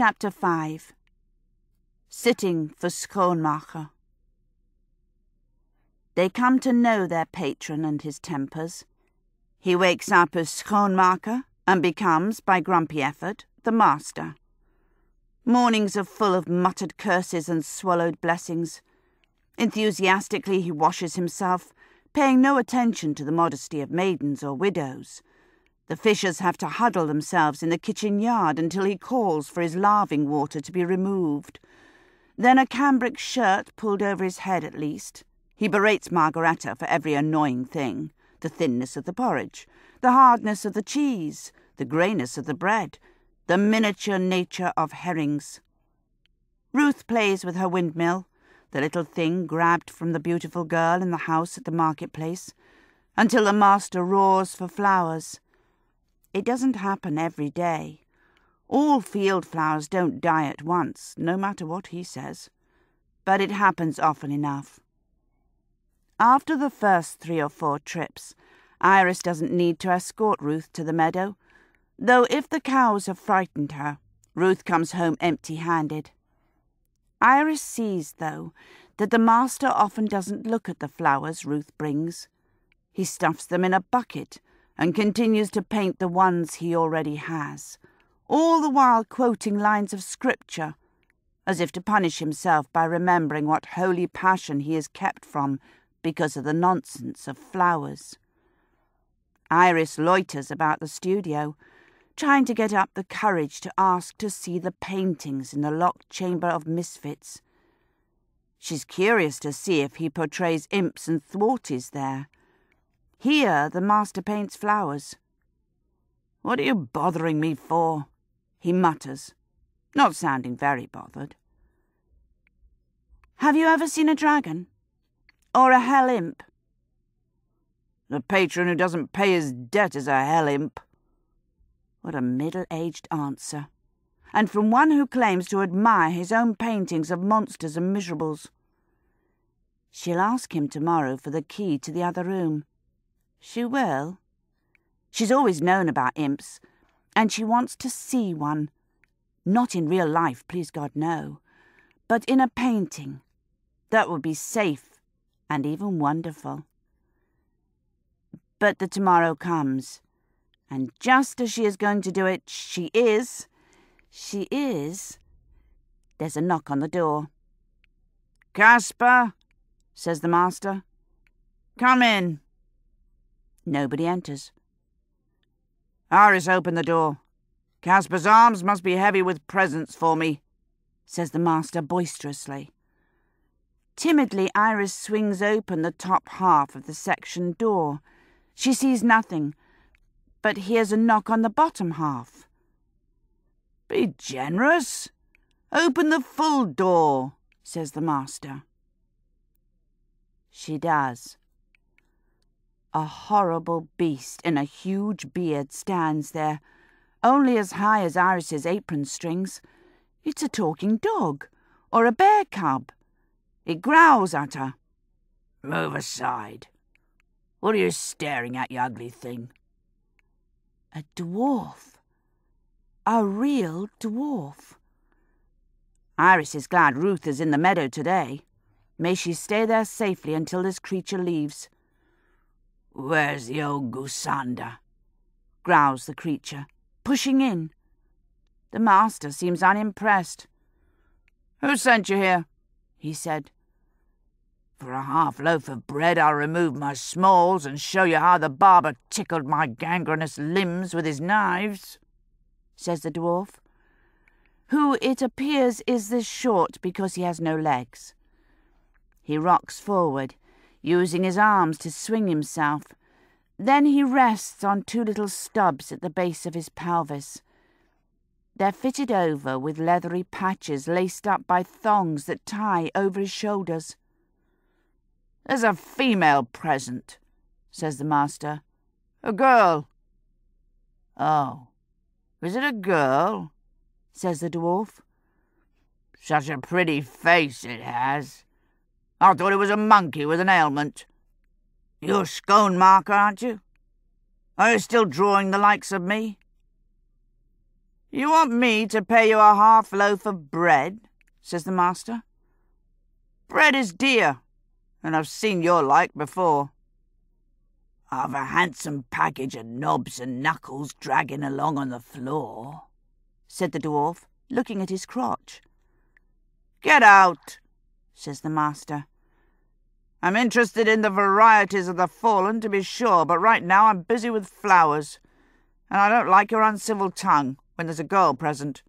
Chapter 5. Sitting for Schoonmaker. They come to know their patron and his tempers. He wakes up as Schoonmaker and becomes, by grumpy effort, the master. Mornings are full of muttered curses and swallowed blessings. Enthusiastically he washes himself, paying no attention to the modesty of maidens or widows. The fishers have to huddle themselves in the kitchen yard until he calls for his laving water to be removed. Then a cambric shirt pulled over his head at least. He berates Margaretta for every annoying thing: the thinness of the porridge, the hardness of the cheese, the greyness of the bread, the miniature nature of herrings. Ruth plays with her windmill, the little thing grabbed from the beautiful girl in the house at the marketplace, until the master roars for flowers. It doesn't happen every day. All field flowers don't die at once, no matter what he says. But it happens often enough. After the first 3 or 4 trips, Iris doesn't need to escort Ruth to the meadow, though if the cows have frightened her, Ruth comes home empty-handed. Iris sees, though, that the master often doesn't look at the flowers Ruth brings. He stuffs them in a bucket and continues to paint the ones he already has, all the while quoting lines of scripture, as if to punish himself by remembering what holy passion he is kept from because of the nonsense of flowers. Iris loiters about the studio, trying to get up the courage to ask to see the paintings in the locked chamber of misfits. She's curious to see if he portrays imps and thwarties there. Here the master paints flowers. "What are you bothering me for?" he mutters, not sounding very bothered. "Have you ever seen a dragon? Or a hell imp?" "The patron who doesn't pay his debt is a hell imp." What a middle-aged answer, and from one who claims to admire his own paintings of monsters and miserables. She'll ask him tomorrow for the key to the other room. She will. She's always known about imps, and she wants to see one. Not in real life, please God, no, but in a painting. That would be safe and even wonderful. But the tomorrow comes, and just as she is going to do it, there's a knock on the door. "Caspar," says the master. "Come in." Nobody enters. "Iris, open the door. Caspar's arms must be heavy with presents for me," says the master boisterously. Timidly, Iris swings open the top half of the section door. She sees nothing, but hears a knock on the bottom half. "Be generous. Open the full door," says the master. She does. A horrible beast in a huge beard stands there, only as high as Iris's apron strings. It's a talking dog, or a bear cub. It growls at her. "Move aside. What are you staring at, you ugly thing?" A dwarf. A real dwarf. Iris is glad Ruth is in the meadow today. May she stay there safely until this creature leaves. "Where's the old goosander?" growls the creature, pushing in. The master seems unimpressed. "Who sent you here?" he said. "For a half loaf of bread I'll remove my smalls and show you how the barber tickled my gangrenous limbs with his knives," says the dwarf, who it appears is this short because he has no legs. He rocks forward, using his arms to swing himself. Then he rests on 2 little stubs at the base of his pelvis. They're fitted over with leathery patches laced up by thongs that tie over his shoulders. "There's a female present," says the master. "A girl." "Oh, is it a girl?" says the dwarf. "Such a pretty face it has. I thought it was a monkey with an ailment. You're Schoonmaker, aren't you? Are you still drawing the likes of me?" You want me to pay you a half loaf of bread? Says the master. Bread is dear, and I've seen your like before. I've a handsome package of knobs and knuckles dragging along on the floor, said the dwarf, looking at his crotch. Get out, says the master. I'm interested in the varieties of the fallen, to be sure, but right now I'm busy with flowers, and I don't like your uncivil tongue when there's a girl present.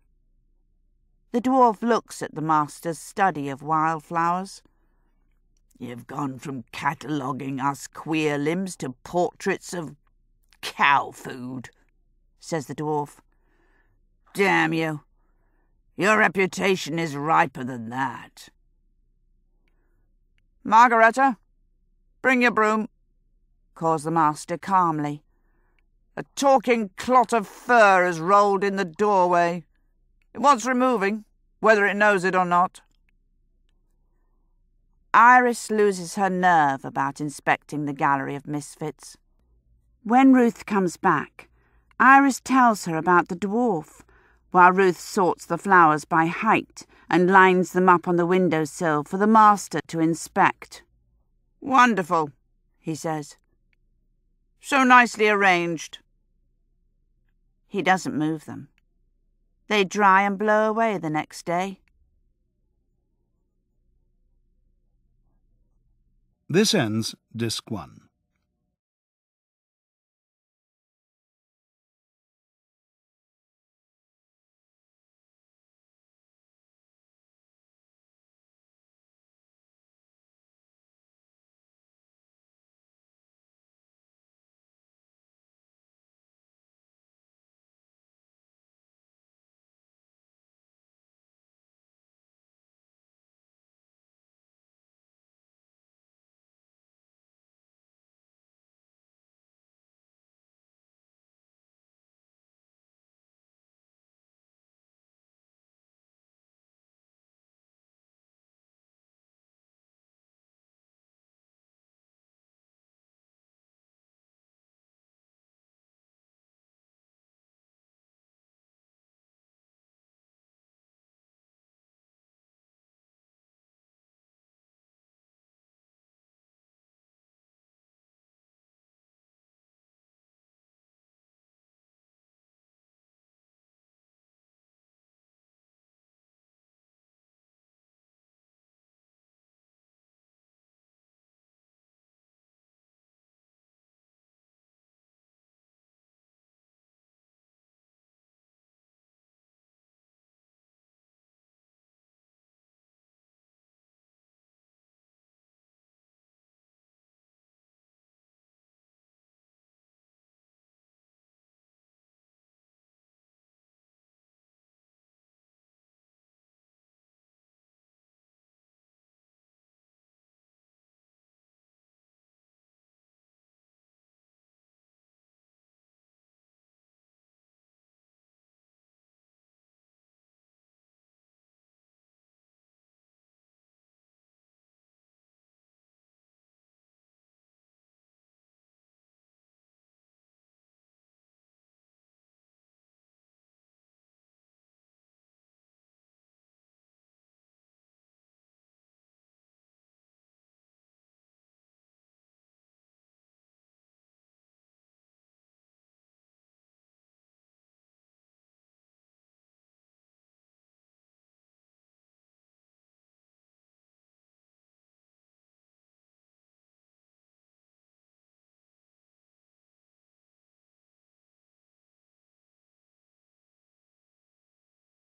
The dwarf looks at the master's study of wildflowers. You've gone from cataloguing us queer limbs to portraits of cow food, says the dwarf. Damn you, your reputation is riper than that. Margaretta, bring your broom, calls the master calmly. A talking clot of fur has rolled in the doorway. It wants removing, whether it knows it or not. Iris loses her nerve about inspecting the gallery of misfits. When Ruth comes back, Iris tells her about the dwarf, while Ruth sorts the flowers by height and lines them up on the windowsill for the master to inspect. Wonderful, he says. So nicely arranged. He doesn't move them. They dry and blow away the next day. This ends Disc 1.